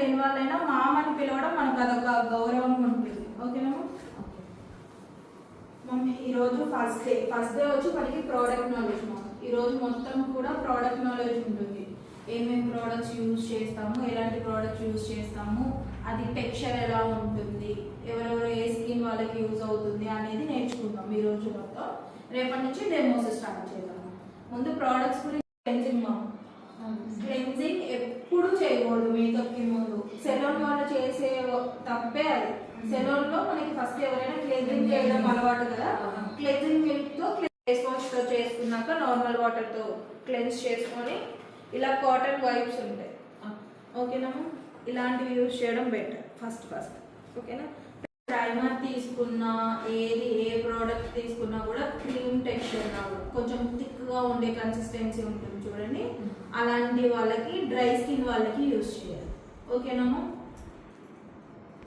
లేని వాళ్ళైనా మామ్ అని పిలవడం మనకు అదొక గౌరవం ఉంటుంది. ఓకేనా మమ్మీ? ఈరోజు ఫస్ట్ డే వచ్చి మనకి ప్రోడక్ట్ నాలెడ్జ్. ఈరోజు మొత్తం కూడా ప్రోడక్ట్ నాలెడ్జ్ ఉంటుంది. ఏమేమి ప్రోడక్ట్స్ యూజ్ చేస్తాము, ఎలాంటి ప్రోడక్ట్స్ యూజ్ చేస్తాము, అది టెక్స్చర్ ఎలా ఉంటుంది, ఎవరెవరు ఏ స్కిన్ వాళ్ళకి యూజ్ అవుతుంది అనేది నేర్చుకుందాం ఈరోజు మొత్తం. రేపటి నుంచి డెమోస్ స్టార్ట్ చేద్దాం. ముందు ప్రోడక్ట్స్ గురించి క్లెన్జింగ్ క్లెన్జింగ్ ఎప్పుడు చేయకూడదు మేకప్ కి ముందు. సెలూన్ వాళ్ళు చేసే తప్పే అది. సెలూన్ లో మనకి ఫస్ట్ ఎవరైనా క్లెన్జింగ్ చేయడం అలవాటు కదా, క్లెన్జింగ్ మిల్క్ తో ఫేస్ వాష్ తో చేసుకున్నాక నార్మల్ వాటర్ తో క్లెన్స్ చేసుకొని ఇలా కాటన్ వైప్స్ ఉంటాయి. ఓకేనా? ఇలాంటివి యూజ్ చేయడం బెటర్ ఫస్ట్. ఓకేనా? ప్రైమర్ తీసుకున్నా ఏ ప్రోడక్ట్ తీసుకున్నా కూడా క్రీమ్ టెక్స్చర్ రాదు, కొంచెం థిక్గా ఉండే కన్సిస్టెన్సీ ఉంటుంది చూడండి. అలాంటి వాళ్ళకి డ్రై స్కిన్ వాళ్ళకి యూజ్ చేయాలి. ఓకేనా?